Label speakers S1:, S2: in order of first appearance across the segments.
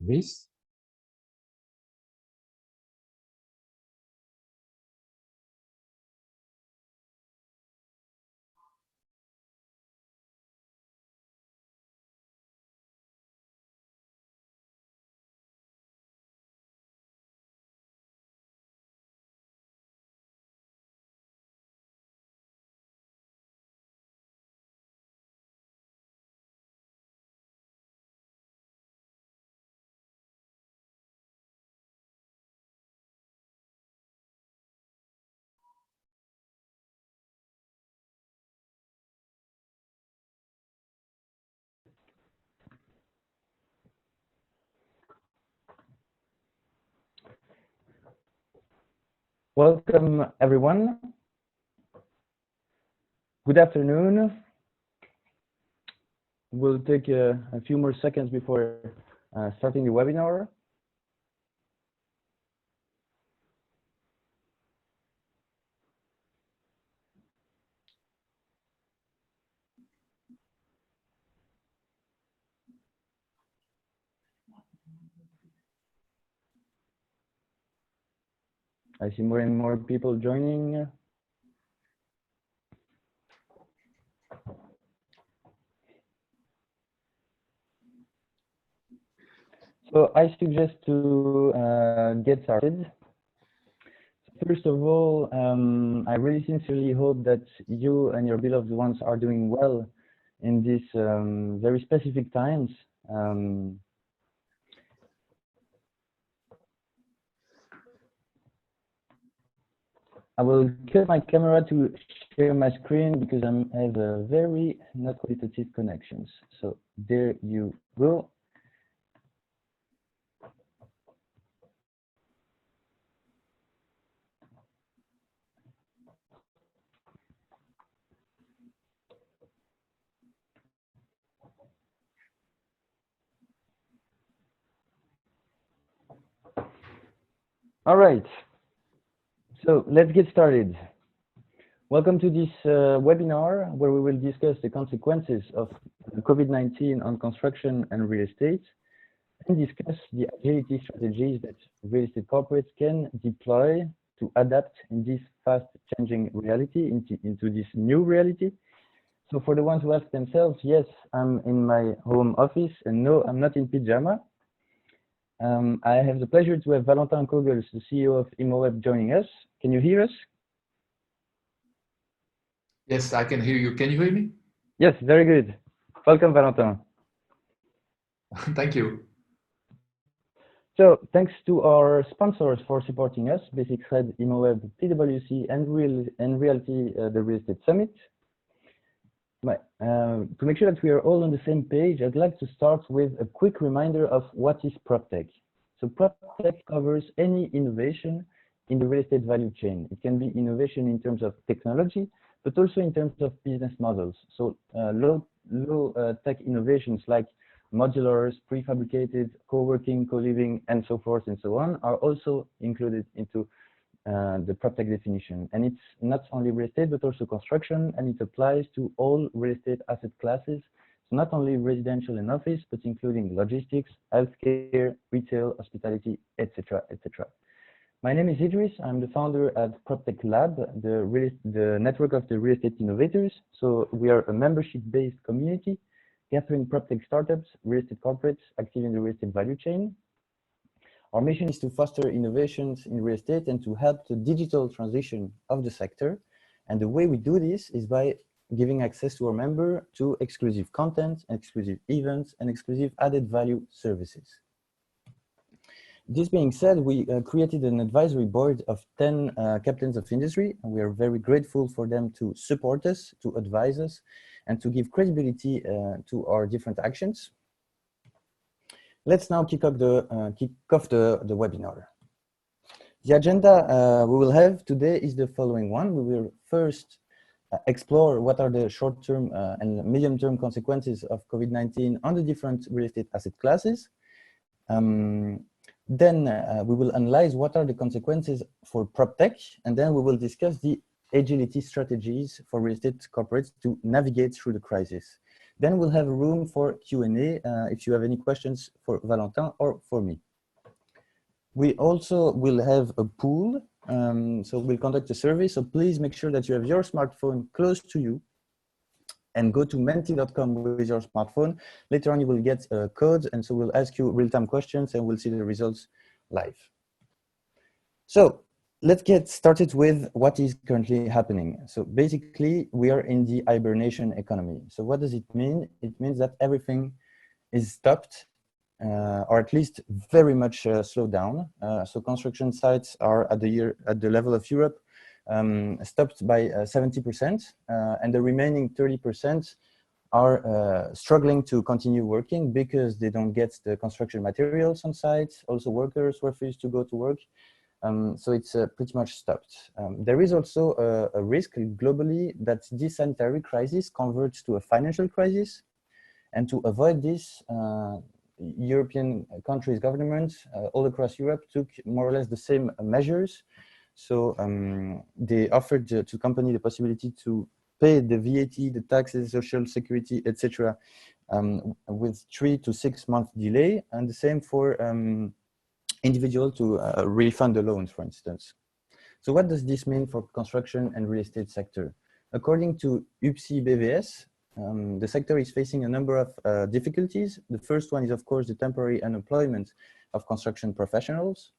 S1: Idriss.
S2: Welcome, everyone. Good afternoon. We'll take a few more seconds before starting the webinar. I see more and more people joining. So I suggest to get started. First of all, I really sincerely hope that you and your beloved ones are doing well in these very specific times. I will cut my camera to share my screen because I have a very not qualitative connections. So there you go. All right. So let's get started. Welcome to this webinar where we will discuss the consequences of COVID-19 on construction and real estate and discuss the agility strategies that real estate corporates can deploy to adapt in this fast changing reality, into this new reality. So for the ones who ask themselves, yes, I'm in my home office, and no, I'm not in pyjama. I have the pleasure to have Valentin Cogels, the CEO of Immoweb, joining us. Can you hear us?
S1: Yes, I can hear you. Can you hear me?
S2: Yes, very good. Welcome, Valentin.
S1: Thank you.
S2: So thanks to our sponsors for supporting us, Basic Red, Immoweb, PwC, and Realty, the Real Estate Summit. To make sure that we are all on the same page, I'd like to start with a quick reminder of what is PropTech. So PropTech covers any innovation in the real estate value chain. It can be innovation in terms of technology, but also in terms of business models. So low tech innovations like modulars, prefabricated, co-working, co-living, and so forth and so on are also included into the PropTech definition. And it's not only real estate, but also construction, and it applies to all real estate asset classes. So not only residential and office, but including logistics, healthcare, retail, hospitality, etc., etc. My name is Idriss. I'm the founder at PropTech Lab, the network of the real estate innovators. So we are a membership-based community gathering PropTech startups, real estate corporates active in the real estate value chain. Our mission is to foster innovations in real estate and to help the digital transition of the sector. And the way we do this is by giving access to our member to exclusive content, exclusive events, and exclusive added value services. This being said, we created an advisory board of 10 captains of industry, and we are very grateful for them to support us, to advise us, and to give credibility to our different actions. Let's now kick off the webinar. The agenda we will have today is the following one. We will first explore what are the short-term and medium-term consequences of COVID-19 on the different real estate asset classes. Then we will analyze what are the consequences for PropTech, and then we will discuss the agility strategies for real estate corporates to navigate through the crisis. Then we'll have room for Q&A if you have any questions for Valentin or for me. We also will have a pool, so we'll conduct a survey, so please make sure that you have your smartphone close to you and go to menti.com with your smartphone. Later on, you will get a code, and so we'll ask you real-time questions and we'll see the results live. So let's get started with what is currently happening. So basically, we are in the hibernation economy. So what does it mean? It means that everything is stopped, or at least very much slowed down. So construction sites are at the level of Europe stopped by 70%, and the remaining 30% are struggling to continue working because they don't get the construction materials on site. Also, workers refuse to go to work. So it's pretty much stopped. There is also a risk globally that this sanitary crisis converts to a financial crisis. And to avoid this, European countries' governments all across Europe took more or less the same measures. So they offered to company the possibility to pay the VAT, the taxes, social security, etc., with 3 to 6 month delay, and the same for individual to refund the loans, for instance. So what does this mean for construction and real estate sector? According to UPSI BVS, the sector is facing a number of difficulties. The first one is, of course, the temporary unemployment of construction professionals.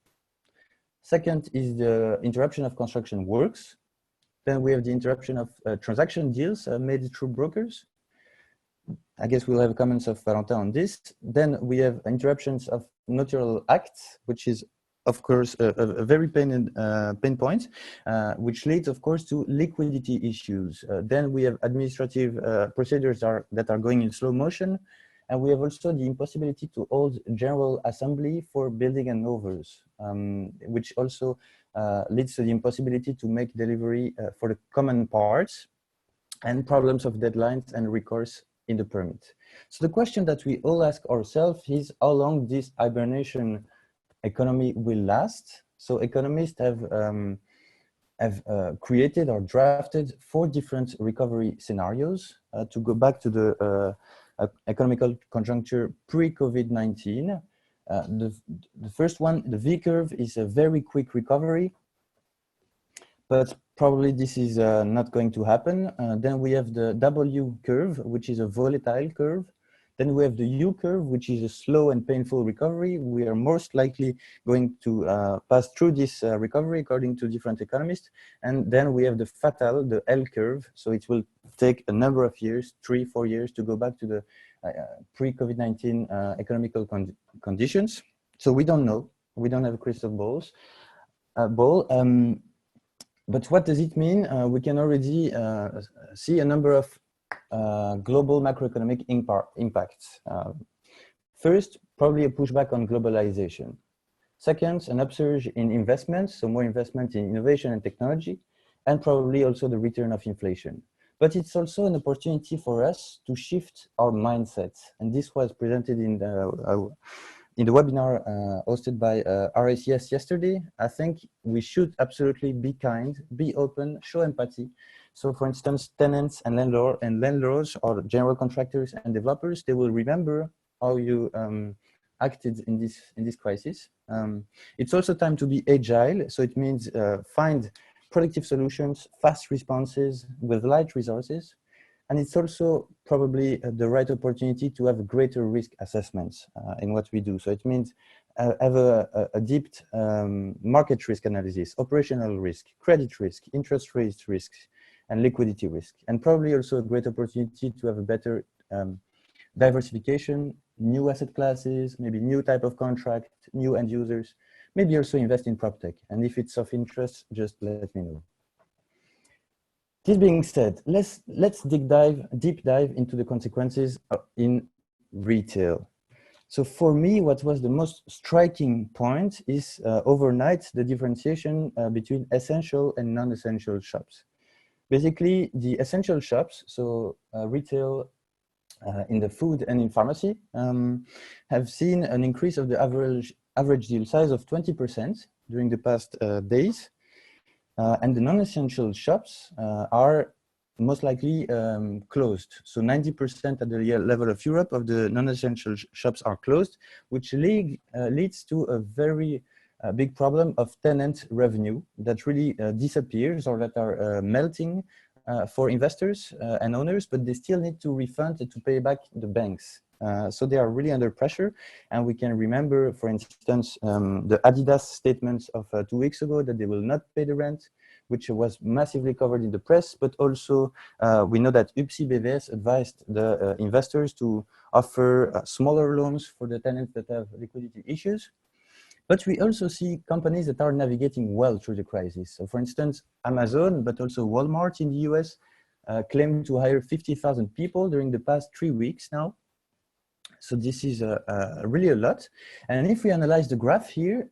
S2: Second is the interruption of construction works. Then we have the interruption of transaction deals made through brokers. I guess we'll have comments of Valentin on this. Then we have interruptions of notarial acts, which is, of course, a very pain point, which leads, of course, to liquidity issues. Then we have administrative procedures that are going in slow motion. And we have also the impossibility to hold general assembly for building and overs, which also leads to the impossibility to make delivery for the common parts, and problems of deadlines and recourse in the permit. So the question that we all ask ourselves is how long this hibernation economy will last. So economists have created or drafted 4 different recovery scenarios to go back to the economical conjuncture pre-COVID-19. The first one, the V curve, is a very quick recovery, but probably this is not going to happen. Then we have the W curve, which is a volatile curve. Then we have the U curve, which is a slow and painful recovery. We are most likely going to pass through this recovery according to different economists. And then we have the fatal, the L curve. So it will take a number of years, 3-4 years, to go back to the pre-COVID-19 economical conditions. So we don't know. We don't have a crystal ball. But what does it mean? We can already see a number of global macroeconomic impacts. First, probably a pushback on globalization. Second, an upsurge in investments, so more investment in innovation and technology, and probably also the return of inflation. But it's also an opportunity for us to shift our mindset. And this was presented in the webinar hosted by RACS yesterday. I think we should absolutely be kind, be open, show empathy. So for instance, tenants and landlords or general contractors and developers, they will remember how you acted in this crisis. It's also time to be agile. So it means find productive solutions, fast responses with light resources. And it's also probably the right opportunity to have greater risk assessments in what we do. So it means have a deep market risk analysis, operational risk, credit risk, interest rate risks, and liquidity risk. And probably also a great opportunity to have a better diversification, new asset classes, maybe new type of contract, new end users, maybe also invest in PropTech. And if it's of interest, just let me know. This being said, let's deep dive into the consequences in retail. So for me, what was the most striking point is overnight the differentiation between essential and non-essential shops. Basically, the essential shops, so retail in the food and in pharmacy, have seen an increase of the average deal size of 20% during the past days. And the non-essential shops are most likely closed. So 90% at the level of Europe of the non-essential shops are closed, which leads to a very big problem of tenant revenue that really disappears or that are melting for investors and owners, but they still need to refund and to pay back the banks. So they are really under pressure. And we can remember, for instance, the Adidas statements of 2 weeks ago that they will not pay the rent, which was massively covered in the press, but also we know that UPSI BVS advised the investors to offer smaller loans for the tenants that have liquidity issues. But we also see companies that are navigating well through the crisis. So for instance, Amazon, but also Walmart in the US claim to hire 50,000 people during the past 3 weeks now. So this is really a lot. And if we analyze the graph here,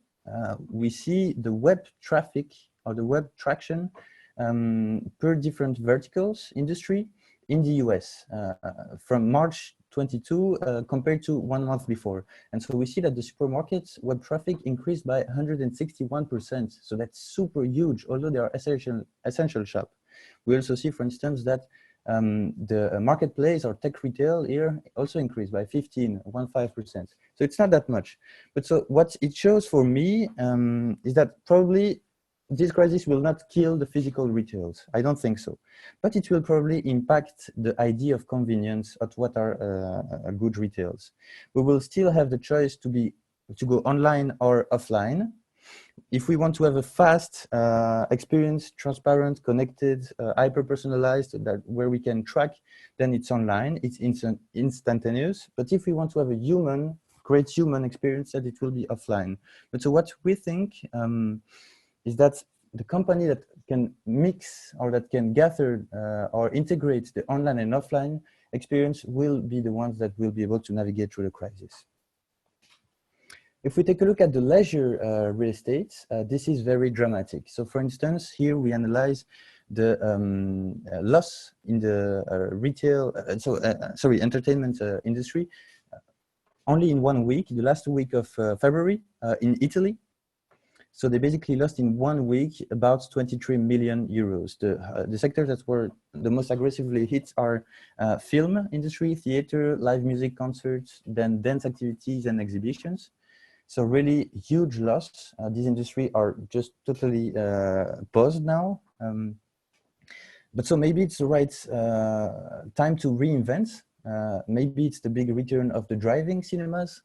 S2: we see the web traffic or the web traction per different verticals industry in the US from March 22 compared to 1 month before. And so we see that the supermarkets web traffic increased by 161%. So that's super huge, although they are essential shop. We also see, for instance, that the marketplace or tech retail here also increased by 15%. So it's not that much. But so what it shows for me is that probably this crisis will not kill the physical retails. I don't think so. But it will probably impact the idea of convenience of what are good retails. We will still have the choice to go online or offline. If we want to have a fast experience, transparent, connected, hyper-personalized, where we can track, then it's online, it's instantaneous. But if we want to have a great human experience, then it will be offline. But so what we think is that the company that can mix or that can gather or integrate the online and offline experience will be the ones that will be able to navigate through the crisis. If we take a look at the leisure real estate, this is very dramatic. So for instance, here we analyze the loss in the entertainment industry only in 1 week, the last week of February in Italy. So they basically lost in 1 week about 23 million euros. The sectors that were the most aggressively hit are film industry, theater, live music concerts, then dance activities and exhibitions. So really huge loss. These industries are just totally paused now. But so maybe it's the right time to reinvent. Maybe it's the big return of the driving cinemas.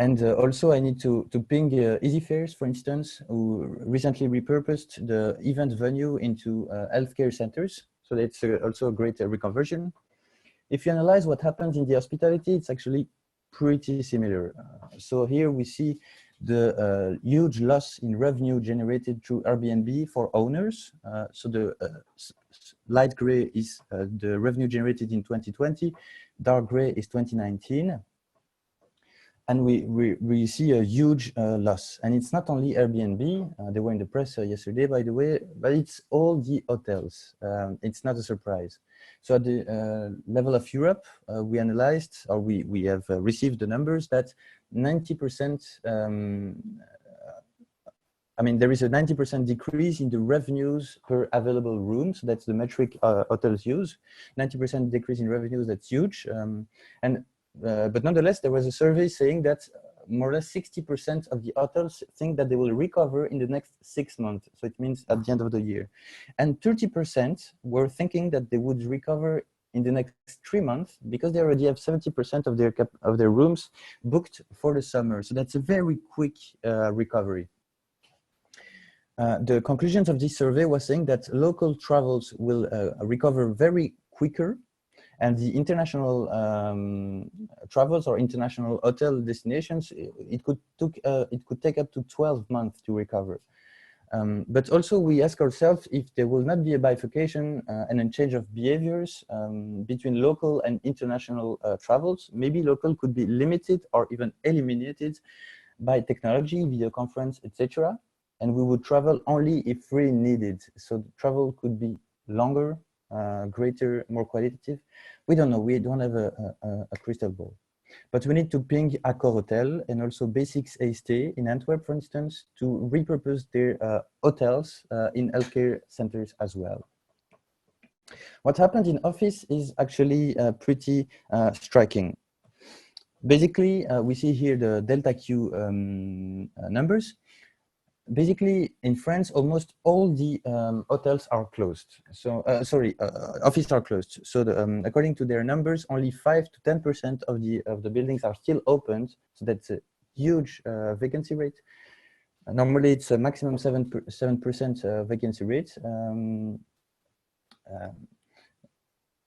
S2: And also I need to ping Easy Fares, for instance, who recently repurposed the event venue into healthcare centers. So that's also a great reconversion. If you analyze what happens in the hospitality, it's actually pretty similar. So here we see the huge loss in revenue generated through Airbnb for owners. So the light gray is the revenue generated in 2020, dark gray is 2019. And we see a huge loss. And it's not only Airbnb, they were in the press yesterday, by the way, but it's all the hotels. It's not a surprise. So at the level of Europe, we analyzed, or we have received the numbers that 90%, there is a 90% decrease in the revenues per available room. So that's the metric hotels use. 90% decrease in revenues, that's huge. But nonetheless, there was a survey saying that more or less 60% of the hotels think that they will recover in the next 6 months. So it means at the end of the year. And 30% were thinking that they would recover in the next 3 months because they already have 70% of their rooms booked for the summer. So that's a very quick recovery. The conclusions of this survey was saying that local travels will recover very quicker. And the international travels or international hotel destinations, it could take up to 12 months to recover. But also we ask ourselves if there will not be a bifurcation and a change of behaviors between local and international travels. Maybe local could be limited or even eliminated by technology, video conference, etc. And we would travel only if really needed. So the travel could be longer, greater, more qualitative. We don't know, we don't have a crystal ball. But we need to ping Accor Hotel and also Basics A Stay in Antwerp, for instance, to repurpose their hotels in healthcare centers as well. What happened in office is actually pretty striking. Basically, we see here the delta Q numbers. Basically, in France, almost all the hotels are closed. So, offices are closed. So, according to their numbers, only 5 to 10% of the buildings are still opened. So that's a huge vacancy rate. Normally, it's a maximum 7% vacancy rate.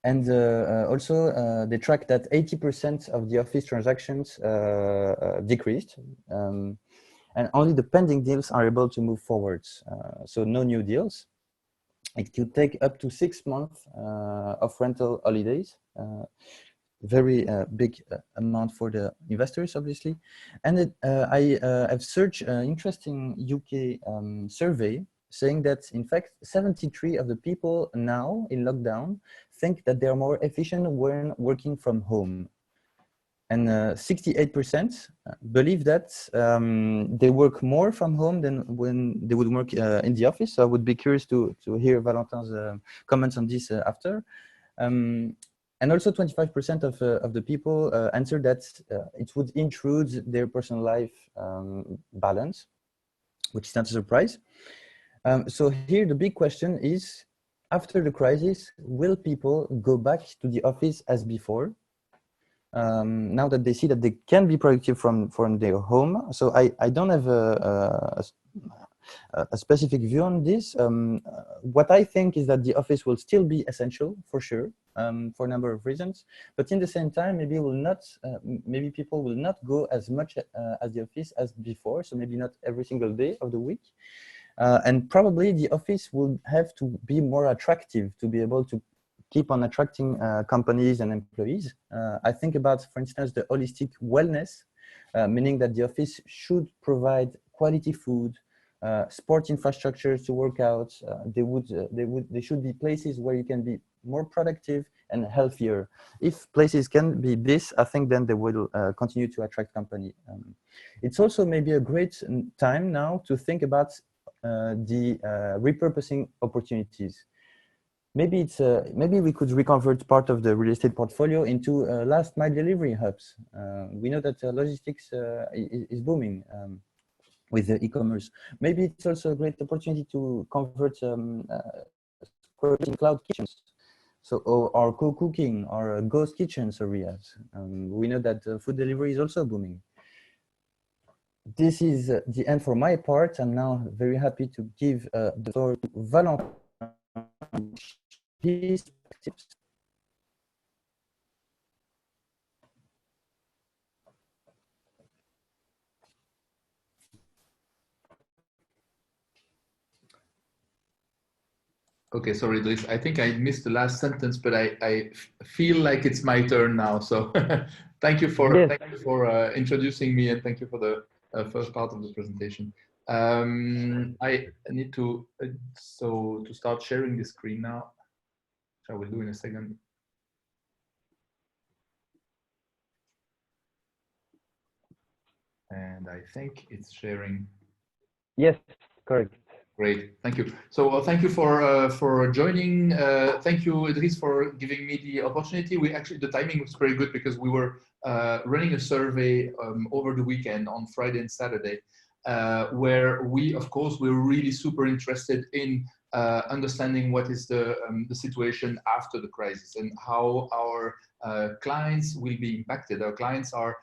S2: And also, they track that 80% of the office transactions decreased. And only the pending deals are able to move forwards. So no new deals. It could take up to 6 months of rental holidays. Very big amount for the investors, obviously. And I have searched an interesting UK survey saying that, in fact, 73% of the people now in lockdown think that they are more efficient when working from home. And 68% believe that they work more from home than when they would work in the office. So I would be curious to hear Valentin's comments on this after. And also 25% of the people answered that it would intrude their personal life balance, which is not a surprise. So here the big question is, after the crisis, will people go back to the office as before? Now that they see that they can be productive from their home. So I don't have a specific view on this. What I think is that the office will still be essential for sure, for a number of reasons. But in the same time, maybe maybe people will not go as much at the office as before. So maybe not every single day of the week. And probably the office will have to be more attractive to be able to keep on attracting companies and employees. I think about, for instance, the holistic wellness, meaning that the office should provide quality food, sport infrastructure to work out. They should be places where you can be more productive and healthier. If places can be this, I think then they will continue to attract company. It's also maybe a great time now to think about the repurposing opportunities. Maybe we could reconvert part of the real estate portfolio into last mile delivery hubs. We know that logistics is booming with the e-commerce. Maybe it's also a great opportunity to convert in cloud kitchens. So, or co-cooking or ghost kitchens areas. We know that food delivery is also booming. This is the end for my part. I'm now very happy to give the floor to Valentin. His tips.
S1: Okay, sorry, Idriss. I think I missed the last sentence, but I feel like it's my turn now. So thank you for introducing me, and thank you for the first part of the presentation. I need to to start sharing the screen now, which I will do in a second. And I think it's sharing.
S2: Yes, correct.
S1: Great, thank you. So thank you for joining. Thank you, Idriss, for giving me the opportunity. The timing was very good because we were running a survey over the weekend on Friday and Saturday, where we, of course, we're really super interested in understanding what is the situation after the crisis and how our clients will be impacted. Our clients are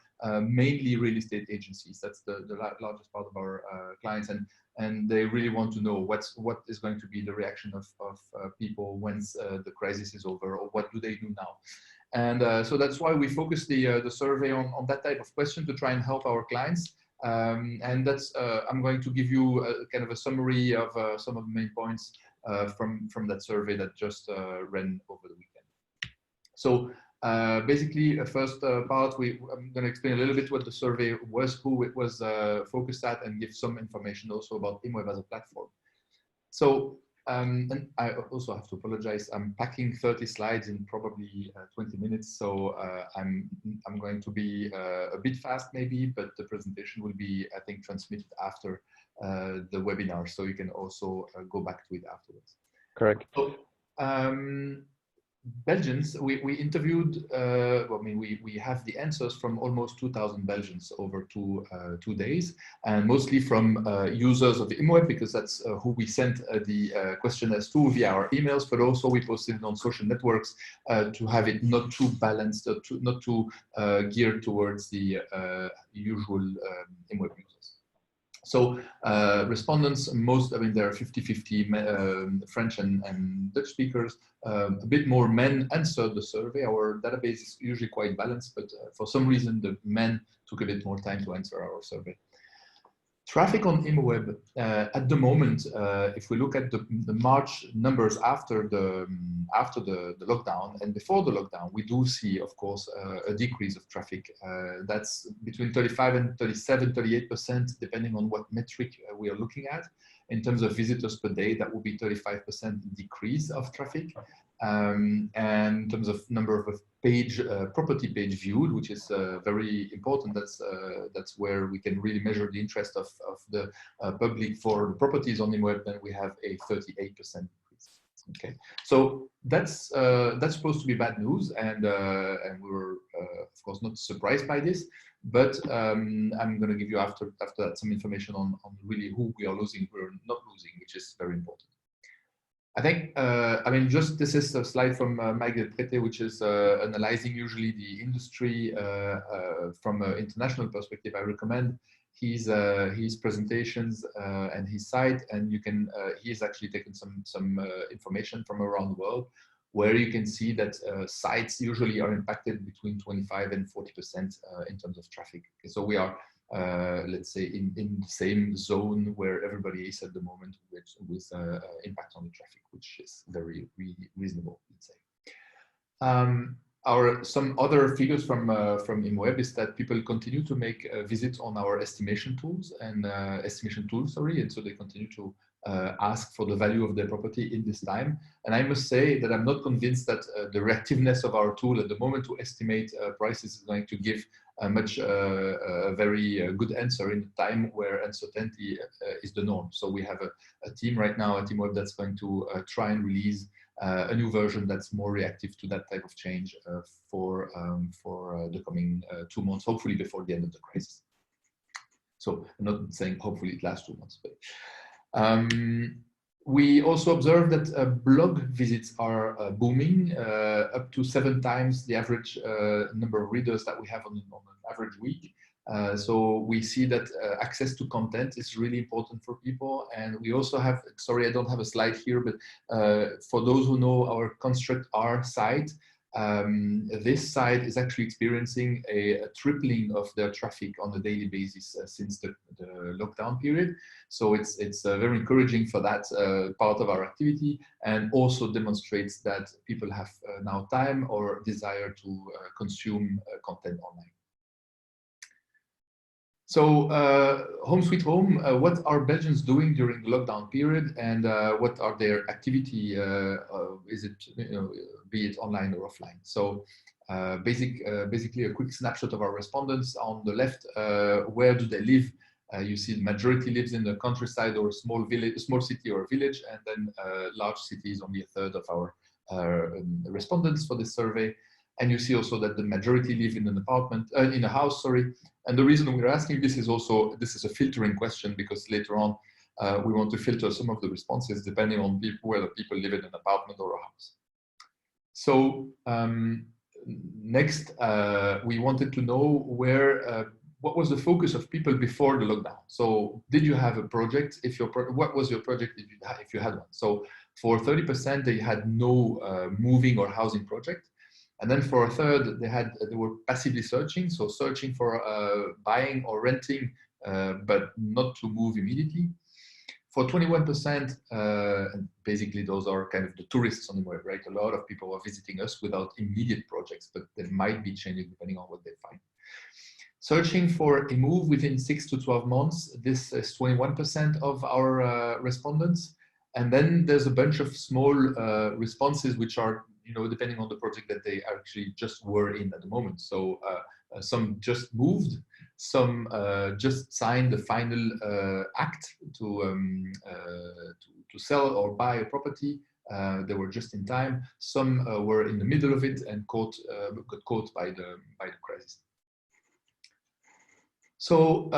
S1: mainly real estate agencies. That's the largest part of our clients, and they really want to know what is going to be the reaction of people once the crisis is over, or what do they do now. And so that's why we focus the survey on that type of question to try and help our clients. And that's I'm going to give you kind of a summary of some of the main points from that survey that just ran over the weekend. So basically, first part, I'm going to explain a little bit what the survey was, who it was focused at, and give some information also about Immoweb as a platform. So, and I also have to apologize. I'm packing 30 slides in probably 20 minutes, so I'm going to be a bit fast maybe, but the presentation will be, I think, transmitted after the webinar, so you can also go back to it afterwards.
S2: Correct.
S1: So, Belgians, we interviewed, well, I mean, we have the answers from almost 2,000 Belgians over 2 days, and mostly from users of Immoweb, because that's who we sent the questionnaires to via our emails, but also we posted it on social networks to have it not too balanced, not too geared towards the usual Immoweb users. So respondents, most, I mean, there are 50-50 French and Dutch speakers. A bit more men answered the survey. Our database is usually quite balanced, but for some reason, the men took a bit more time to answer our survey. Traffic on Immoweb at the moment, if we look at the March numbers after the lockdown and before the lockdown, we do see, of course, a decrease of traffic. That's between 35 and 37, 38%, depending on what metric we are looking at. In terms of visitors per day, that will be 35% decrease of traffic. And in terms of number of property page viewed, which is very important. That's where we can really measure the interest of the public for the properties on Immoweb. Then we have a 38% increase. Okay, so that's supposed to be bad news, and we were of course not surprised by this. But I'm going to give you after that some information on really who we are losing, we're not losing, which is very important. I think, I mean, just this is a slide from Mike Prete, which is analyzing usually the industry from an international perspective. I recommend his presentations and his site, and you can. He's actually taken some information from around the world, where you can see that sites usually are impacted between 25 and 40% in terms of traffic. Okay, so we are, let's say, in the same zone where everybody is at the moment, with impact on the traffic, which is very reasonable, let's say. Some other figures from Immoweb is that people continue to make visits on our estimation tools, and and so they continue to ask for the value of their property in this time. And I must say that I'm not convinced that the reactiveness of our tool at the moment to estimate prices is going to give a very good answer in a time where uncertainty is the norm. So we have a team right now at Immoweb that's going to try and release a new version that's more reactive to that type of change for the coming 2 months, hopefully before the end of the crisis. So I'm not saying hopefully it lasts 2 months, but we also observed that blog visits are booming, up to 7 times the average number of readers that we have on an average week. So we see that access to content is really important for people. And we also have, sorry, I don't have a slide here, but for those who know our Construct R site, this site is actually experiencing a tripling of their traffic on a daily basis since the lockdown period. So it's very encouraging for that part of our activity, and also demonstrates that people have now time or desire to consume content online. So Home Sweet Home, what are Belgians doing during the lockdown period, and what are their activity? Is it, be it online or offline? So basically a quick snapshot of our respondents. On the left, where do they live? You see the majority lives in the countryside or a small village, a small city or village, and then large cities, only a third of our respondents for this survey. And you see also that the majority live in an apartment, in a house, sorry. And the reason we're asking this is also, this is a filtering question, because later on we want to filter some of the responses depending on whether people live in an apartment or a house. So next, we wanted to know what was the focus of people before the lockdown. So did you have a project? What was your project if you had one? So for 30%, they had no moving or housing project. And then for a third, they were passively searching, so searching for buying or renting, but not to move immediately. For 21%, and basically those are kind of the tourists on the web, right? A lot of people are visiting us without immediate projects, but they might be changing depending on what they find. Searching for a move within 6 to 12 months, this is 21% of our respondents. And then there's a bunch of small responses which are, depending on the project that they actually just were in at the moment. So some just moved, some just signed the final act to sell or buy a property, They were just in time. Some were in the middle of it and got caught by the crisis. So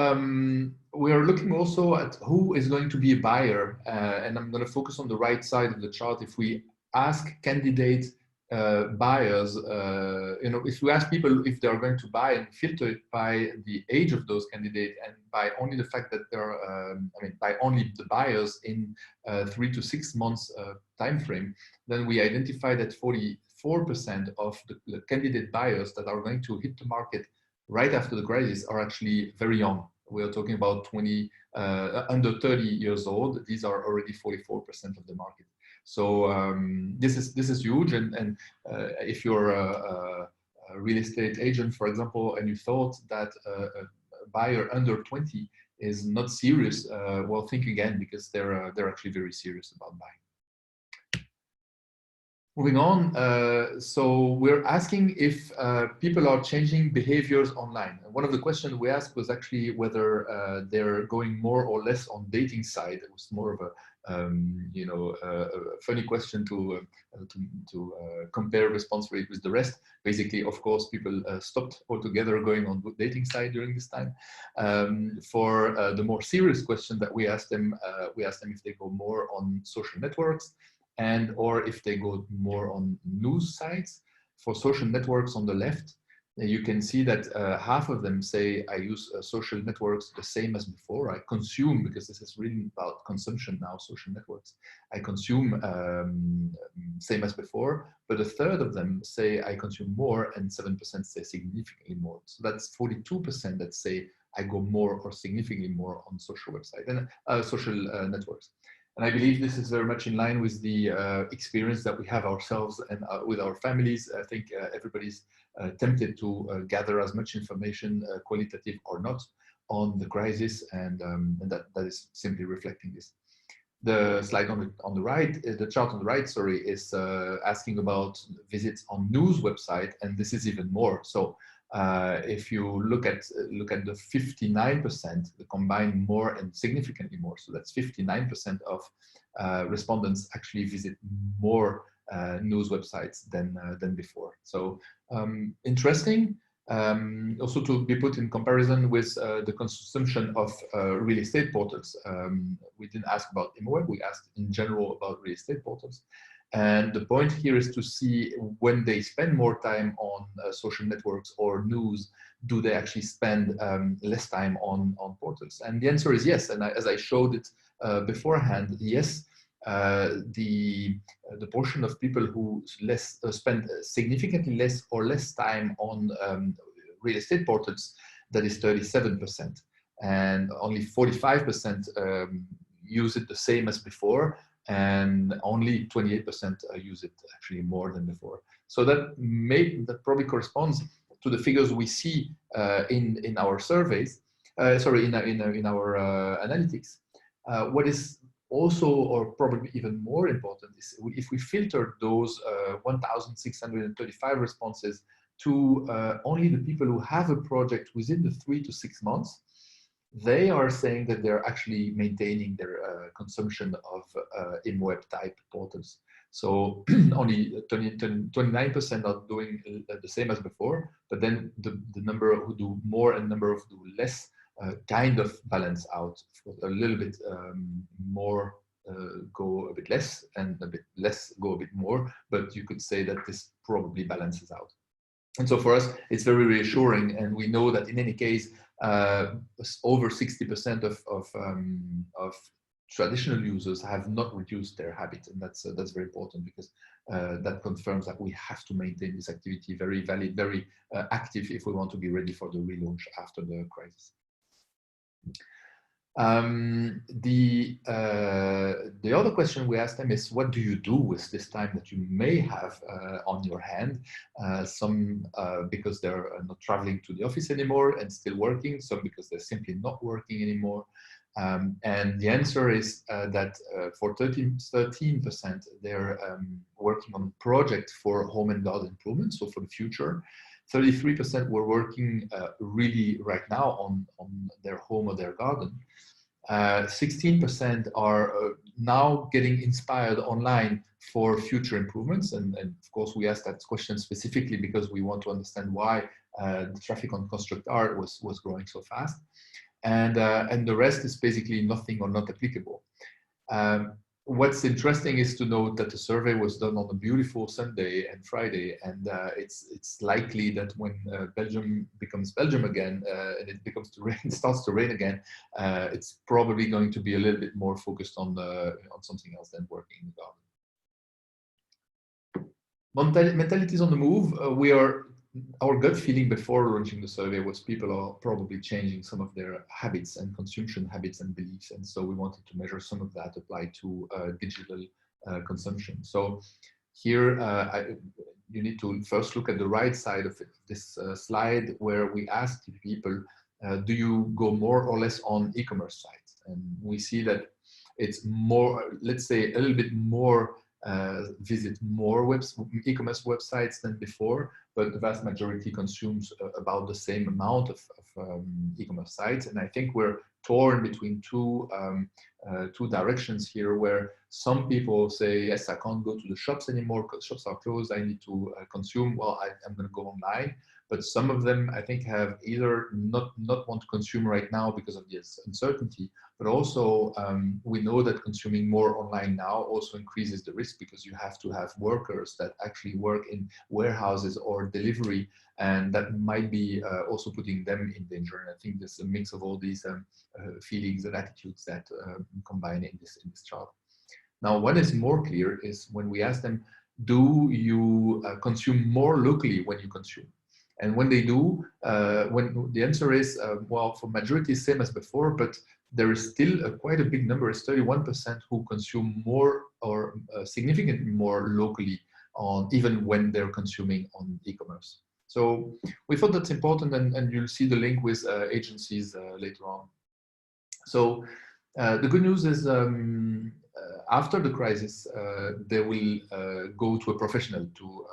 S1: we are looking also at who is going to be a buyer, and I'm going to focus on the right side of the chart. If we ask candidate buyers, if we ask people if they are going to buy and filter it by the age of those candidates and by only the fact that they're, by only the buyers in 3 to 6 months time frame, then we identify that 44% of the candidate buyers that are going to hit the market right after the crisis are actually very young. We are talking about under 30 years old. These are already 44% of the market. So this is huge. And if you're a real estate agent, for example, and you thought that a buyer under 20 is not serious, well, think again, because they're actually very serious about buying. Moving on, so we're asking if people are changing behaviors online. One of the questions we asked was actually whether they're going more or less on dating side. It was more of a funny question to compare response rate with the rest. Basically, of course, people stopped altogether going on dating side during this time. For the more serious question that we asked them if they go more on social networks and or if they go more on news sites. For social networks on the left, you can see that half of them say, I use social networks the same as before. I consume, because this is really about consumption now, social networks. I consume same as before, but a third of them say I consume more and 7% say significantly more. So that's 42% that say I go more or significantly more on social website and social networks. And I believe this is very much in line with the experience that we have ourselves and with our families. I think everybody's tempted to gather as much information, qualitative or not, on the crisis, and that is simply reflecting this. The slide on the right, the chart on the right, sorry, is asking about visits on news website, and this is even more. So if you look at the 59%, the combined more and significantly more, so that's 59% of respondents actually visit more news websites than before. So interesting. Also to be put in comparison with the consumption of real estate portals. We didn't ask about Immoweb, we asked in general about real estate portals. And the point here is to see when they spend more time on social networks or news, do they actually spend less time on portals? And the answer is yes. And as I showed it beforehand, yes, the portion of people who spend significantly less or less time on real estate portals, that is 37%. And only 45% use it the same as before, and only 28% use it actually more than before. So that probably corresponds to the figures we see in our surveys, in our analytics. What is also, or probably even more important, is if we filter those 1,635 responses to only the people who have a project within the 3 to 6 months, they are saying that they're actually maintaining their consumption of Immoweb type portals. So only 29% are doing the same as before, but then the number who do more and number who do less kind of balance out. A little bit more go a bit less, and a bit less go a bit more, but you could say that this probably balances out. And so for us, it's very reassuring, and we know that in any case, over 60% of traditional users have not reduced their habit, and that's very important, because that confirms that we have to maintain this activity very valid, very active, if we want to be ready for the relaunch after the crisis. The other question we asked them is, what do you do with this time that you may have on your hand? Some because they're not traveling to the office anymore and still working, some because they're simply not working anymore. And the answer is that for 13%, they're working on a project for home and garden improvement, so for the future. 33% were working really right now on their home or their garden. 16% are now getting inspired online for future improvements. And of course, we asked that question specifically because we want to understand why the traffic on construct art was growing so fast. And the rest is basically nothing or not applicable. What's interesting is to note that the survey was done on a beautiful Sunday and Friday, and it's likely that when Belgium becomes Belgium again, and it becomes to rain, starts to rain again, it's probably going to be a little bit more focused on something else than working in the garden. Mentalities on the move. Our gut feeling before launching the survey was people are probably changing some of their habits and consumption habits and beliefs. And so we wanted to measure some of that applied to digital consumption. So here you need to first look at the right side of this slide where we asked people, do you go more or less on e-commerce sites? And we see that it's more, let's say a little bit more visit more e-commerce websites than before, but the vast majority consumes about the same amount of e-commerce sites. And I think we're torn between two directions here, where some people say, yes, I can't go to the shops anymore because shops are closed, I need to consume, well, I'm going to go online. But some of them, I think, have either not want to consume right now because of this uncertainty, but also we know that consuming more online now also increases the risk because you have to have workers that actually work in warehouses or delivery, and that might be also putting them in danger. And I think there's a mix of all these feelings and attitudes that combine in this chart. Now, what is more clear is when we ask them, do you consume more locally when you consume? And when they do, when the answer is, well, for majority, same as before, but there is still quite a big number, it's 31% who consume more or significantly more locally on even when they're consuming on e-commerce. So we thought that's important, and you'll see the link with agencies later on. So the good news is after the crisis, they will go to a professional to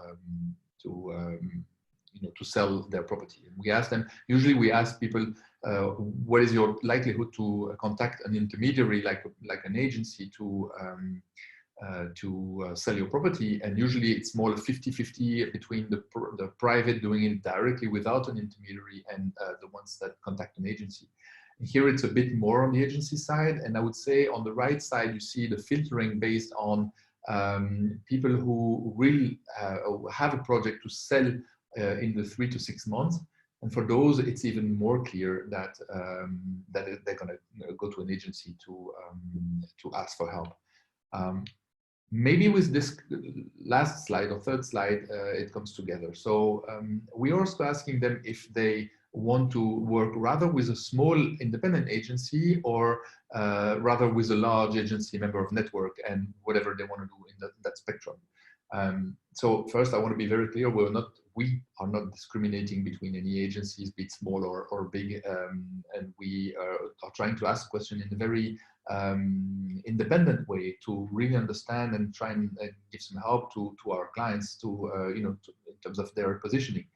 S1: sell their property. And we ask them, usually we ask people, what is your likelihood to contact an intermediary like an agency to sell your property? And usually it's more 50-50 between the private doing it directly without an intermediary and the ones that contact an agency. Here it's a bit more on the agency side, and I would say on the right side you see the filtering based on people who really have a project to sell in the 3 to 6 months, and for those it's even more clear that they're going to go to an agency to ask for help. Maybe with this last slide or third slide, it comes together. So we're also asking them if they want to work rather with a small independent agency or rather with a large agency member of network, and whatever they want to do in that spectrum. So first, I want to be very clear: we are not discriminating between any agencies, be it small or big, and we are trying to ask a question in a very independent way to really understand and try and give some help to our clients to in terms of their positioning.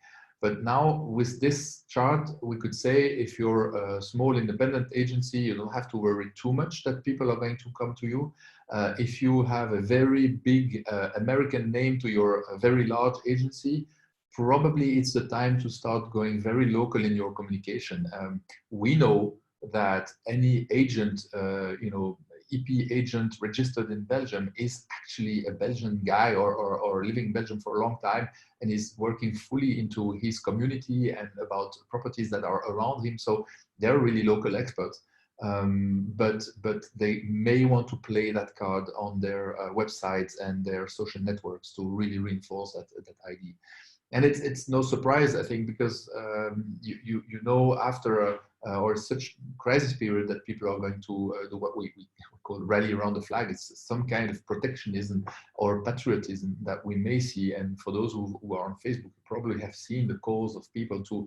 S1: But now with this chart, we could say if you're a small independent agency, you don't have to worry too much that people are going to come to you. If you have a very big American name to your very large agency, probably it's the time to start going very local in your communication. We know that any agent, EP agent registered in Belgium is actually a Belgian guy or living in Belgium for a long time and is working fully into his community and about properties that are around him. So they're really local experts. But they may want to play that card on their websites and their social networks to really reinforce that ID. And it's no surprise, I think, because you know after or such crisis period that people are going to do what we call rally around the flag. It's some kind of protectionism or patriotism that we may see. And for those who are on Facebook, you probably have seen the calls of people to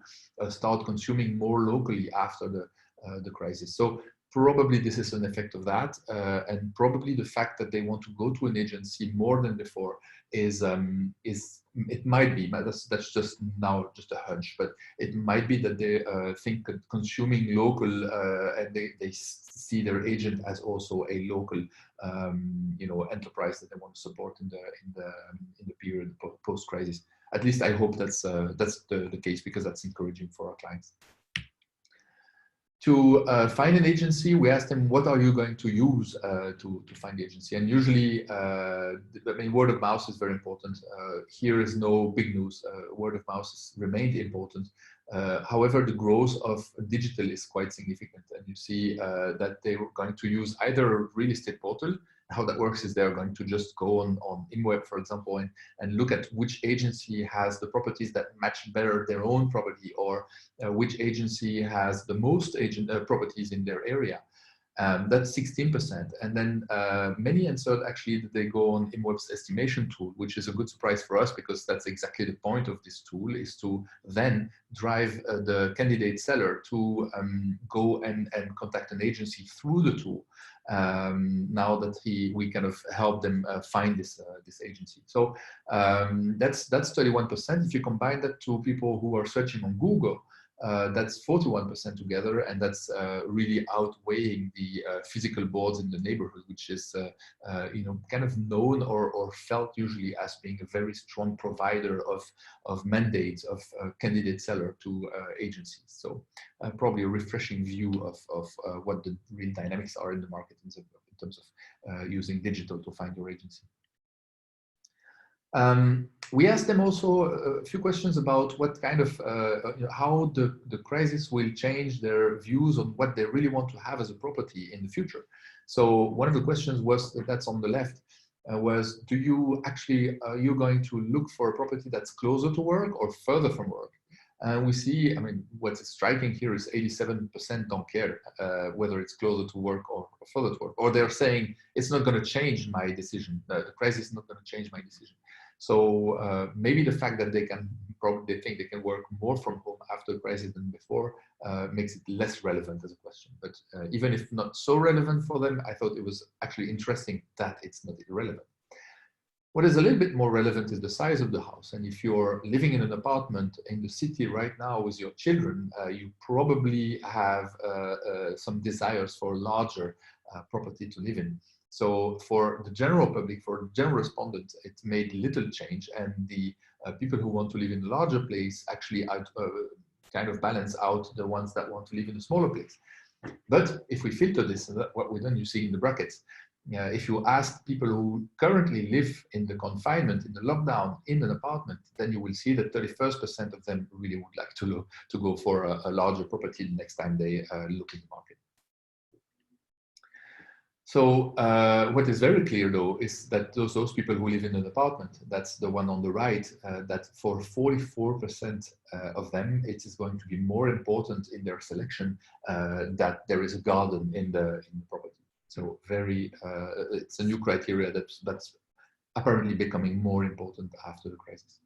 S1: start consuming more locally after the crisis. So probably this is an effect of that, and probably the fact that they want to go to an agency more than before is it might be, but that's just now just a hunch, but it might be that they think that consuming local and they see their agent as also a local enterprise that they want to support in the period post crisis. At least I hope that's the case, because that's encouraging for our clients. To find an agency, we ask them, what are you going to use to find the agency? And usually, word of mouth is very important. Here is no big news. Word of mouth has remained important. However, the growth of digital is quite significant. And you see that they were going to use either a real estate portal. How that works is they're going to just go on Immoweb, for example, and look at which agency has the properties that match better their own property, or which agency has the most properties in their area. That's 16%. And then many answered actually that they go on Immoweb's estimation tool, which is a good surprise for us, because that's exactly the point of this tool, is to then drive the candidate seller to go and contact an agency through the tool. Now that we kind of help them find this agency. So that's 31%. If you combine that to people who are searching on Google, that's 41% together, and that's really outweighing the physical boards in the neighborhood, which is kind of known or felt usually as being a very strong provider of mandates of candidate seller to agencies. So probably a refreshing view of what the real dynamics are in the market in terms of using digital to find your agency. We asked them also a few questions about what kind of, how the crisis will change their views on what they really want to have as a property in the future. So one of the questions was, that's on the left, was, do you actually, are you going to look for a property that's closer to work or further from work? And we see, I mean, what's striking here is 87% don't care whether it's closer to work or further to work, or they're saying it's not going to change my decision. The crisis is not going to change my decision. So maybe the fact that they think they can work more from home after the crisis than before makes it less relevant as a question. But even if not so relevant for them, I thought it was actually interesting that it's not irrelevant. What is a little bit more relevant is the size of the house. And if you're living in an apartment in the city right now with your children, you probably have some desires for a larger property to live in. So for the general public, for the general respondents, it made little change. And the people who want to live in a larger place actually kind of balance out the ones that want to live in a smaller place. But if we filter this, and what we've done, you see in the brackets, if you ask people who currently live in the confinement, in the lockdown, in an apartment, then you will see that 31% of them really would like to go for a larger property the next time they look in the market. So what is very clear, though, is that those people who live in an apartment, that's the one on the right, that for 44% of them, it is going to be more important in their selection that there is a garden in the property. So it's a new criteria that's apparently becoming more important after the crisis.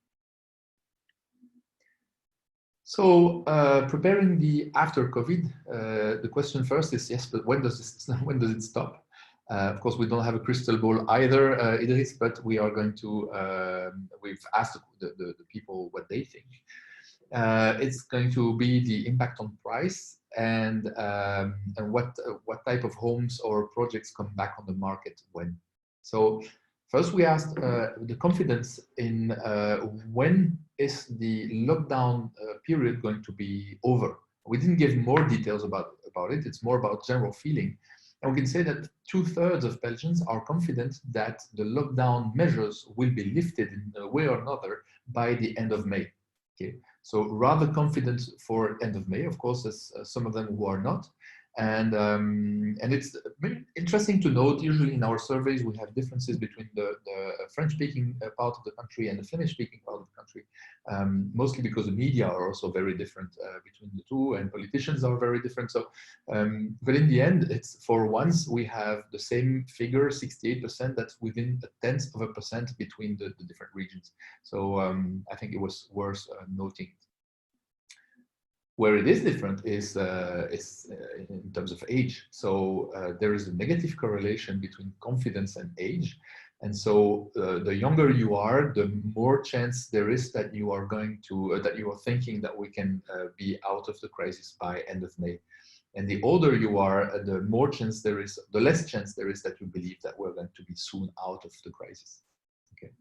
S1: So preparing the after COVID, the question first is, yes, but when does it stop? Of course, we don't have a crystal ball either, Idriss, but we are going to, we've asked the people what they think. It's going to be the impact on price and what type of homes or projects come back on the market when. So first we asked the confidence in when is the lockdown period going to be over. We didn't give more details about it. It's more about general feeling. And we can say that 2/3 of Belgians are confident that the lockdown measures will be lifted in a way or another by the end of May. Okay, so rather confident for end of May. Of course, there's some of them who are not. And it's interesting to note, usually in our surveys, we have differences between the French-speaking part of the country and the Finnish-speaking part of the country, mostly because the media are also very different between the two, and politicians are very different. So, but in the end, it's for once, we have the same figure, 68%, that's within 0.1% between the different regions. So I think it was worth noting. Where it is different is in terms of age. So there is a negative correlation between confidence and age. And so the younger you are, the more chance there is that you are going to, that you are thinking that we can be out of the crisis by end of May. And the older you are, the more chance there is, the less chance there is that you believe that we're going to be soon out of the crisis. Okay.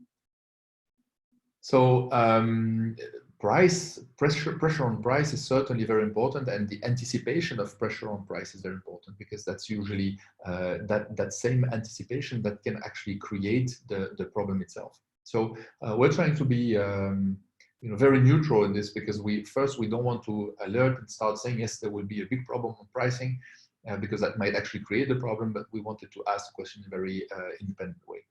S1: So pressure on price is certainly very important, and the anticipation of pressure on price is very important, because that's usually that same anticipation that can actually create the problem itself. So we're trying to be very neutral in this, because we don't want to alert and start saying, yes, there will be a big problem on pricing, because that might actually create the problem, but we wanted to ask the question in a very independent way.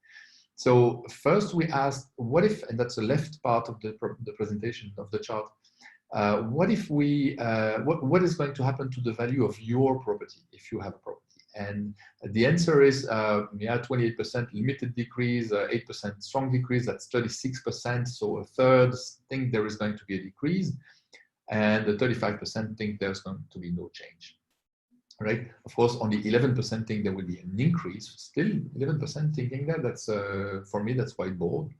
S1: So first we asked, what if, and that's the left part of the presentation of the chart, what if we, what is going to happen to the value of your property if you have a property? And the answer is, yeah, 28% limited decrease, 8% strong decrease, that's 36%. So a third think there is going to be a decrease, and the 35% think there's going to be no change. Right? Of course, only 11% think there will be an increase. Still, 11% thinking that. That's for me, that's quite bold.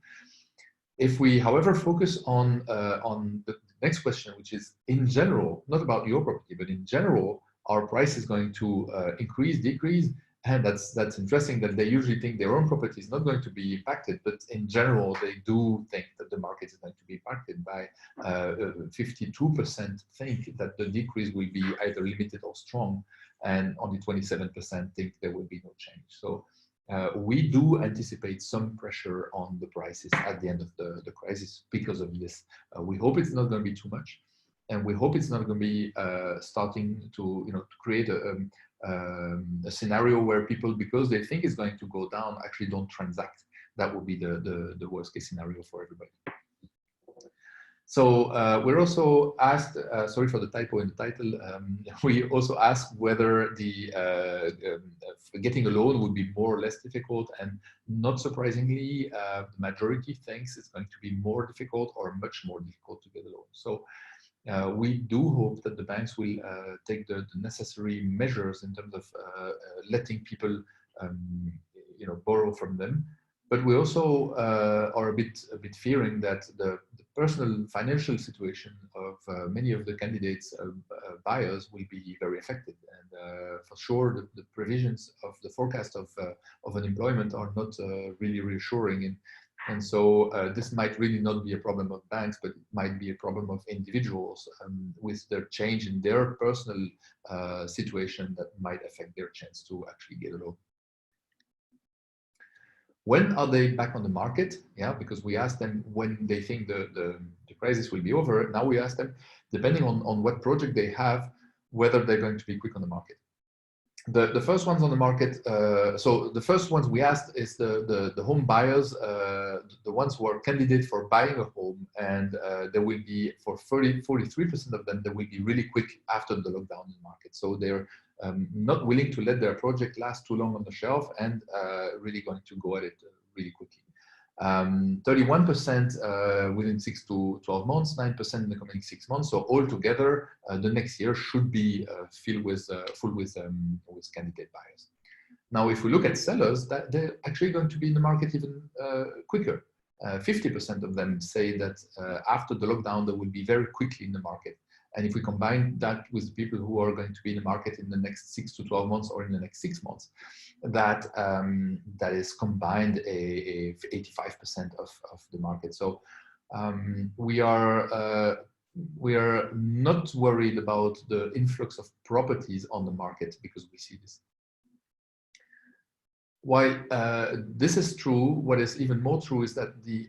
S1: If we, however, focus on the next question, which is in general, not about your property, but in general, our price is going to increase, decrease, and that's interesting that they usually think their own property is not going to be impacted, but in general, they do think that the market is going to be impacted by 52% think that the decrease will be either limited or strong, and only 27% think there will be no change. So we do anticipate some pressure on the prices at the end of the crisis because of this. We hope it's not going to be too much, and we hope it's not going to be starting to to create a scenario where people, because they think it's going to go down, actually don't transact. That would be the worst case scenario for everybody. So we're also asked, sorry for the typo in the title, we also asked whether the getting a loan would be more or less difficult, and not surprisingly, the majority thinks it's going to be more difficult or much more difficult to get a loan. So we do hope that the banks will take the necessary measures in terms of letting people borrow from them. But we also are a bit fearing that the personal financial situation of many of the candidates buyers will be very affected, and for sure the provisions of the forecast of unemployment are not really reassuring, and so this might really not be a problem of banks, but it might be a problem of individuals with their change in their personal situation that might affect their chance to actually get a loan. When are they back on the market? Yeah, because we asked them when they think the crisis will be over. Now we ask them, depending on what project they have, whether they're going to be quick on the market. The first ones on the market, so the first ones we asked is the home buyers, the ones who are candidate for buying a home, and there will be, for 43% of them, there will be really quick after the lockdown in the market. So they're not willing to let their project last too long on the shelf, and really going to go at it really quickly. 31% within 6 to 12 months, 9% in the coming 6 months. So altogether, the next year should be filled with full with candidate buyers. Now, if we look at sellers, that they're actually going to be in the market even quicker. 50% of them say that after the lockdown, they will be very quickly in the market. And if we combine that with the people who are going to be in the market in the next 6 to 12 months or in the next 6 months, that that is combined a 85% of the market. So we are not worried about the influx of properties on the market because we see this. While this is true, what is even more true is that the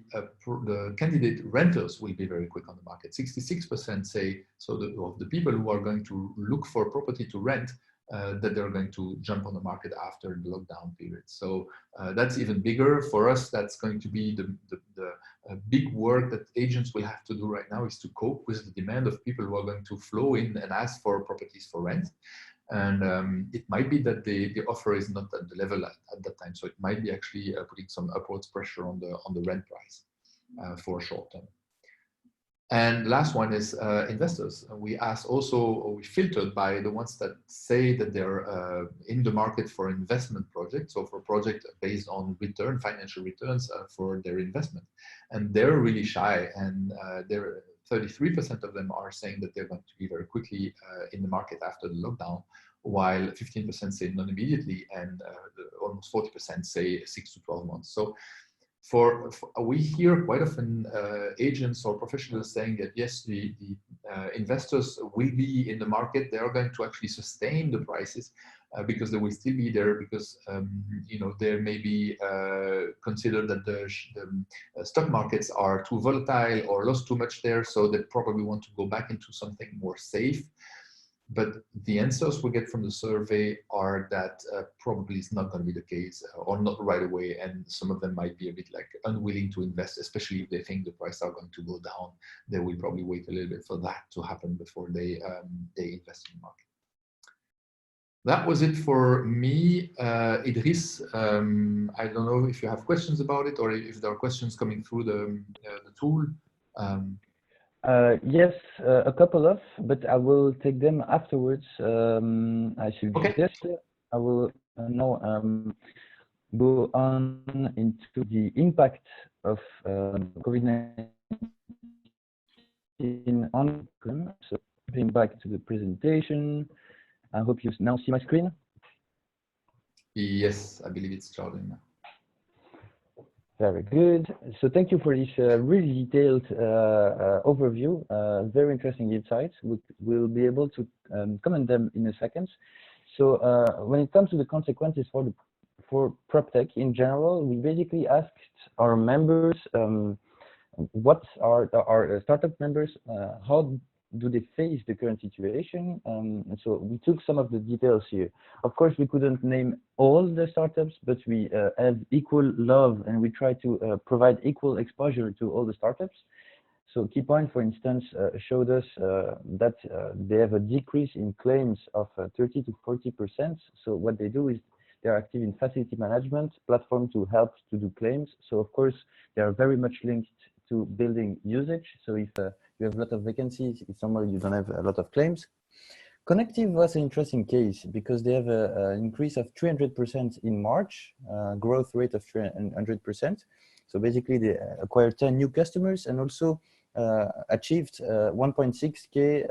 S1: candidate renters will be very quick on the market. 66% say, so of the people who are going to look for property to rent, that they're going to jump on the market after the lockdown period. So that's even bigger. For us, that's going to be the big work that agents will have to do right now, is to cope with the demand of people who are going to flow in and ask for properties for rent. And it might be that the offer is not at the level at that time. So it might be actually putting some upwards pressure on the rent price for short term. And last one is investors. We asked also, or we filtered by the ones that say that they're in the market for investment projects, so for projects based on return, financial returns for their investment. And they're really shy, and 33% of them are saying that they're going to be very quickly in the market after the lockdown, while 15% say not immediately, and almost 40% say 6 to 12 months. So we hear quite often agents or professionals saying that yes, the investors will be in the market. They are going to actually sustain the prices because they will still be there, because you know, there may be considered that the stock markets are too volatile or lost too much there, so they probably want to go back into something more safe. But the answers we get from the survey are that probably it's not going to be the case, or not right away. And some of them might be a bit like unwilling to invest, especially if they think the prices are going to go down. They will probably wait a little bit for that to happen before they invest in the market. That was it for me. Idriss, I don't know if you have questions about it, or if there are questions coming through the tool.
S2: Yes, a couple of, but I will take them afterwards. I suggest. Okay. I will now go on into the impact of COVID-19 on income. So going back to the presentation, I hope you now see my screen.
S1: Yes, I believe it's charging now.
S2: Very good. So thank you for this really detailed overview. Very interesting insights. We'll be able to comment them in a second. So when it comes to the consequences for PropTech in general, we basically asked our members, what are our startup members, how do they face the current situation? And so we took some of the details here. Of course, we couldn't name all the startups, but we have equal love, and we try to provide equal exposure to all the startups. So Keypoint, for instance, showed us that they have a decrease in claims of 30 to 40%. So what they do is they are active in facility management, platform to help to do claims. So of course, they are very much linked to building usage. So if you have a lot of vacancies, it's somewhere you don't have a lot of claims. Connective was an interesting case because they have an increase of 300% in March, growth rate of 300%. So basically they acquired 10 new customers and also achieved 1.6K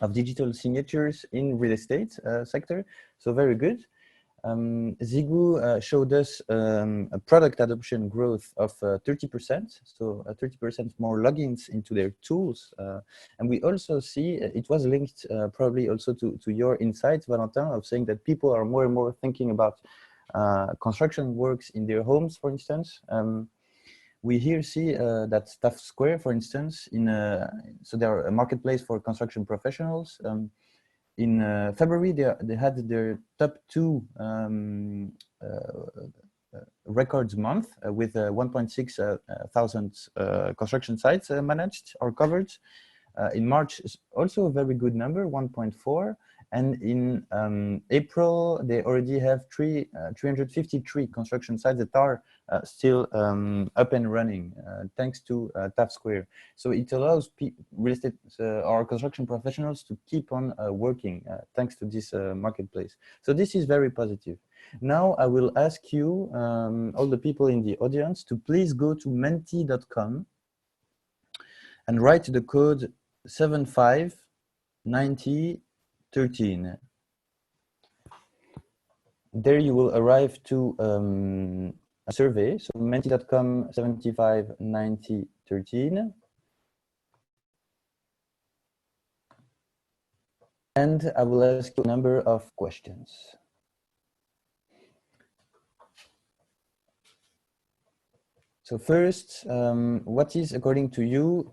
S2: of digital signatures in real estate sector. So very good. Zigu showed us a product adoption growth of 30%, so 30% more logins into their tools. And we also see it was linked probably also to your insights, Valentin, of saying that people are more and more thinking about construction works in their homes, for instance. We here see that Staff Square, for instance, so they're a marketplace for construction professionals. In February, they had their top 2 records month with 1.6 thousand construction sites managed or covered. In March, also a very good number, 1.4. And in April, they already have 353 construction sites that are still up and running, thanks to Staff Square. So it allows real estate or construction professionals to keep on working thanks to this marketplace. So this is very positive. Now I will ask you, all the people in the audience, to please go to menti.com and write the code 759013. There you will arrive to a survey. So menti.com 759013. And I will ask you a number of questions. So first, what is, according to you,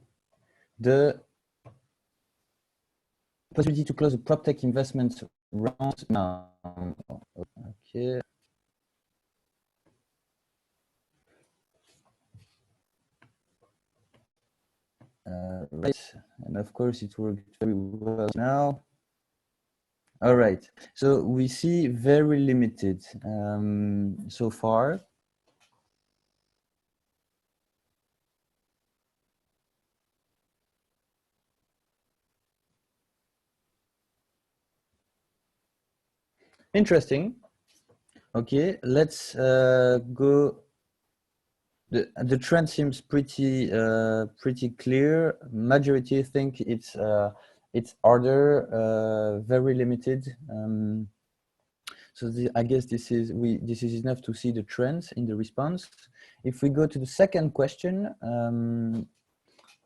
S2: the possibility to close a PropTech investment round now? Okay. Right, and of course it worked very well now. All right, so we see very limited so far. Interesting. Okay, let's go. The trend seems pretty clear. Majority think it's harder, very limited. So I guess this is enough to see the trends in the response. If we go to the second question,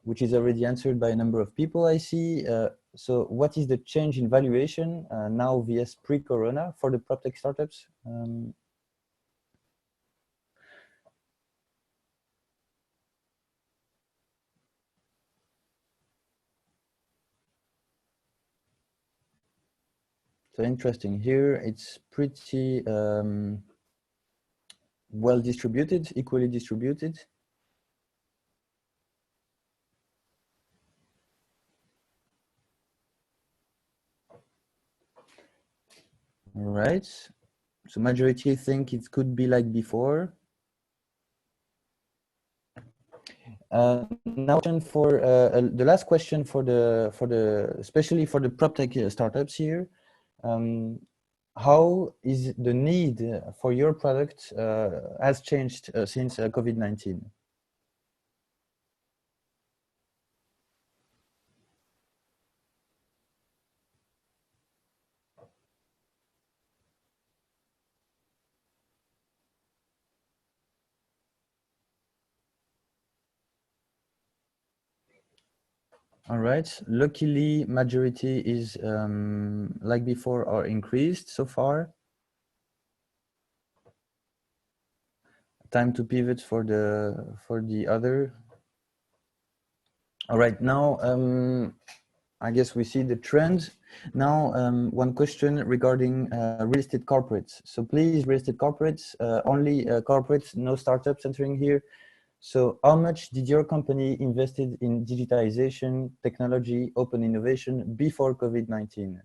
S2: which is already answered by a number of people, I see. So what is the change in valuation now vs pre-corona for the PropTech startups? So interesting here, it's pretty well distributed, equally distributed. All right, so majority think it could be like before. Now for the last question for the especially for the PropTech startups here. How is the need for your product has changed since COVID-19? All right, luckily majority is like before or increased so far. Time to pivot for the other. All right, now I guess we see the trend. Now one question regarding real estate corporates. So please, real estate corporates, only corporates, no startups entering here. So how much did your company invested in digitization, technology, open innovation before COVID-19?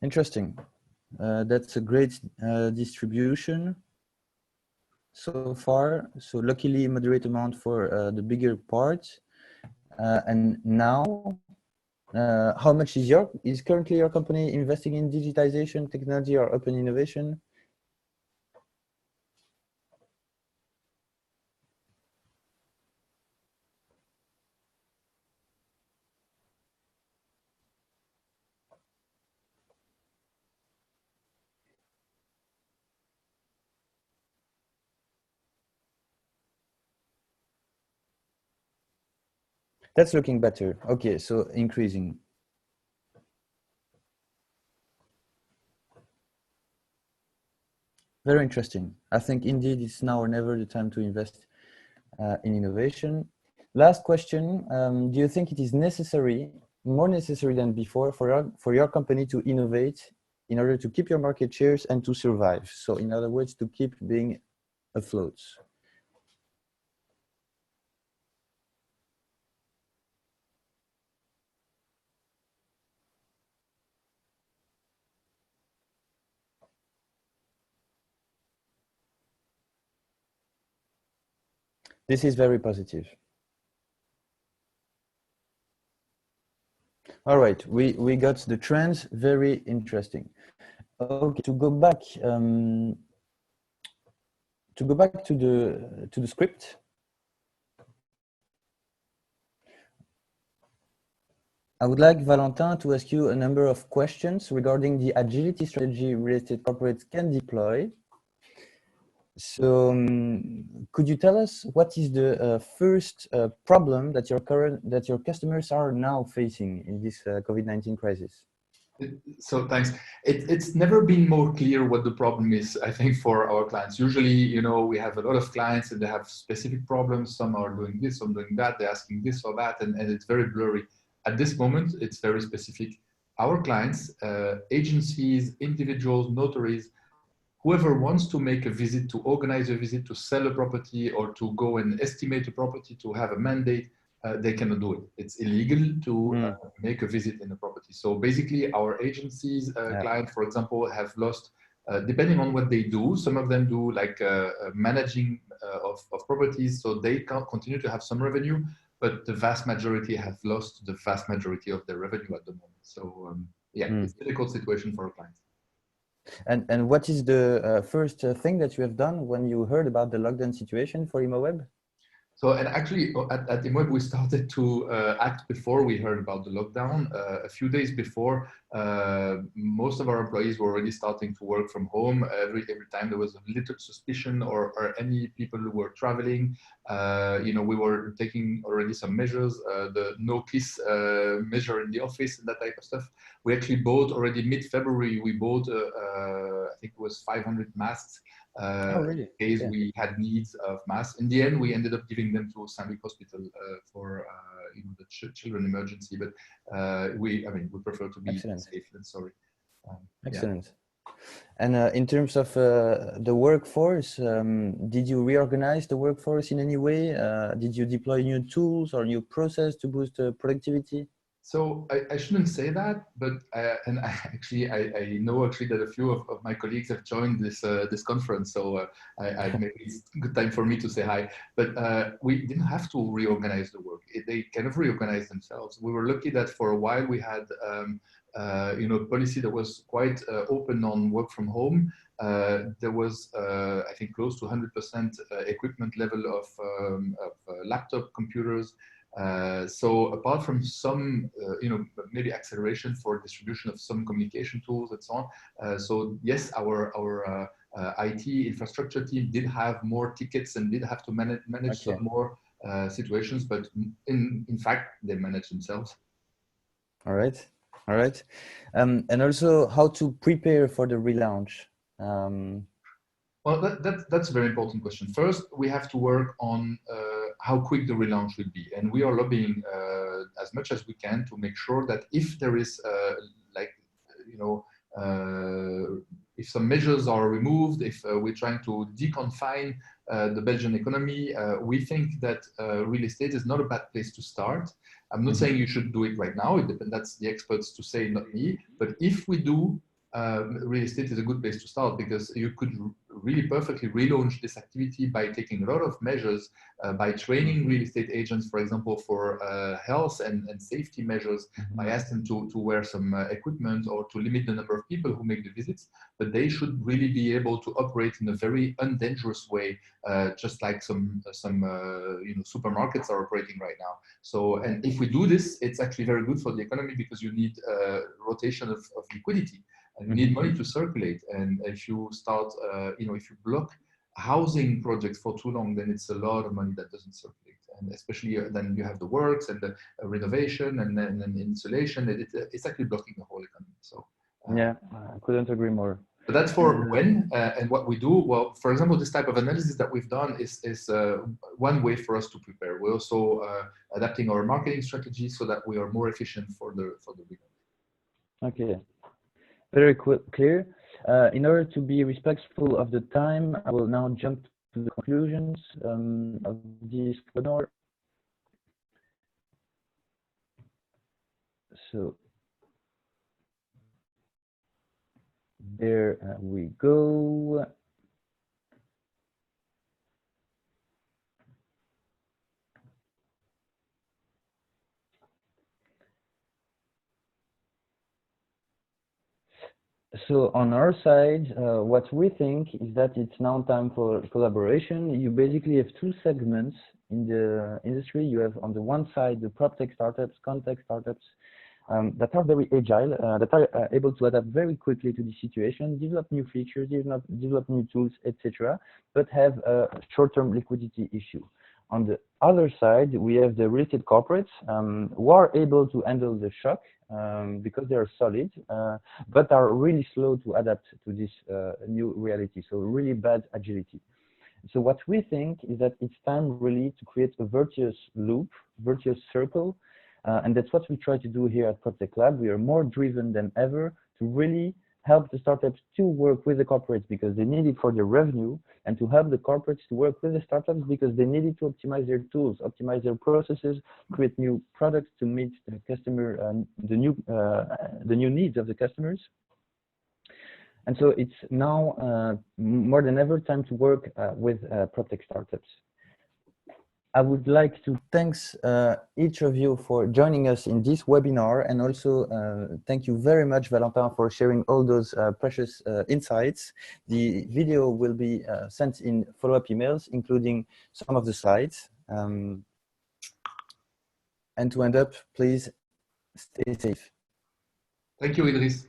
S2: Interesting. That's a great distribution so far. So luckily moderate amount for the bigger part. And now, how much is currently your company investing in digitization, technology, or open innovation? That's looking better. Okay, so increasing. Very interesting. I think indeed it's now or never the time to invest in innovation. Last question, do you think it is necessary, more necessary than before, for your company to innovate in order to keep your market shares and to survive? So in other words, to keep being afloat. This is very positive. All right, we got the trends, very interesting. Okay, to go back to the script. I would like Valentin to ask you a number of questions regarding the agility strategy real estate corporates can deploy. So could you tell us what is the first problem that your customers are now facing in this COVID-19 crisis?
S1: So thanks. It's never been more clear what the problem is, I think, for our clients. Usually, you know, we have a lot of clients and they have specific problems. Some are doing this, some doing that. They're asking this or that, and it's very blurry. At this moment, it's very specific. Our clients, agencies, individuals, notaries, whoever wants to make a visit, to organize a visit, to sell a property, or to go and estimate a property, to have a mandate, they cannot do it. It's illegal to make a visit in a property. So basically, our agencies, client, for example, have lost, depending on what they do. Some of them do like managing of properties, so they can continue to have some revenue, but the vast majority have lost the vast majority of their revenue at the moment. So yeah, it's a difficult situation for our clients.
S2: And what is the first thing that you have done when you heard about the lockdown situation for Immoweb?
S1: So, and actually at Immoweb, we started to act before we heard about the lockdown. A few days before, most of our employees were already starting to work from home. Every time there was a little suspicion or any people who were traveling, we were taking already some measures, the no kiss measure in the office and that type of stuff. We actually bought already mid-February, we bought, I think it was 500 masks.
S2: Really?
S1: In case we had needs of masks. In the end, we ended up giving them to Saint-Louis Hospital for the children emergency. But we prefer to be safe than sorry.
S2: Excellent. Yeah. And in terms of the workforce, did you reorganize the workforce in any way? Did you deploy new tools or new process to boost productivity?
S1: So I shouldn't say that, but I know actually that a few of my colleagues have joined this conference, so maybe it's a good time for me to say hi. But we didn't have to reorganize the work; they kind of reorganized themselves. We were lucky that for a while we had policy that was quite open on work from home. There was I think close to 100% equipment level of laptop computers. So apart from some, maybe acceleration for distribution of some communication tools and so on. So yes, our IT infrastructure team did have more tickets and did have to manage some more situations, but in fact, they manage themselves.
S2: All right. All right. And also how to prepare for the relaunch.
S1: Well, that's a very important question. First, we have to work on how quick the relaunch will be. And we are lobbying as much as we can to make sure that if there is, if some measures are removed, if we're trying to deconfine the Belgian economy, we think that real estate is not a bad place to start. I'm not saying you should do it right now. That's the experts to say, not me. But if we do, real estate is a good place to start because you could really perfectly relaunch this activity by taking a lot of measures, by training real estate agents, for example, for health and safety measures, by asking them to wear some equipment or to limit the number of people who make the visits. But they should really be able to operate in a very undangerous way, just like some supermarkets are operating right now. So, and if we do this, it's actually very good for the economy because you need rotation of liquidity. And you need money to circulate. And if you start, if you block housing projects for too long, then it's a lot of money that doesn't circulate. And especially then you have the works and the renovation and then insulation. It's actually blocking the whole economy. So
S2: yeah, I couldn't agree more.
S1: But that's for when and what we do. Well, for example, this type of analysis that we've done is one way for us to prepare. We're also adapting our marketing strategy so that we are more efficient for the relaunch.
S2: Okay. Very clear. In order to be respectful of the time, I will now jump to the conclusions of this webinar. So there we go. So on our side, what we think is that it's now time for collaboration. You basically have two segments in the industry. You have on the one side the PropTech startups, context startups that are very agile, that are able to adapt very quickly to the situation, develop new features, develop new tools, etc., but have a short-term liquidity issue. On the other side, we have the real estate corporates who are able to handle the shock because they are solid, but are really slow to adapt to this new reality. So really bad agility. So what we think is that it's time really to create a virtuous loop, virtuous circle, and that's what we try to do here at PropTech Lab. We are more driven than ever to really help the startups to work with the corporates because they need it for their revenue, and to help the corporates to work with the startups because they needed to optimize their tools, optimize their processes, create new products to meet the customer and the new needs of the customers. And so it's now more than ever time to work with PropTech startups. I would like to thank each of you for joining us in this webinar, and also thank you very much, Valentin, for sharing all those precious insights. The video will be sent in follow-up emails, including some of the slides. And to end up, please stay safe.
S1: Thank you, Idriss.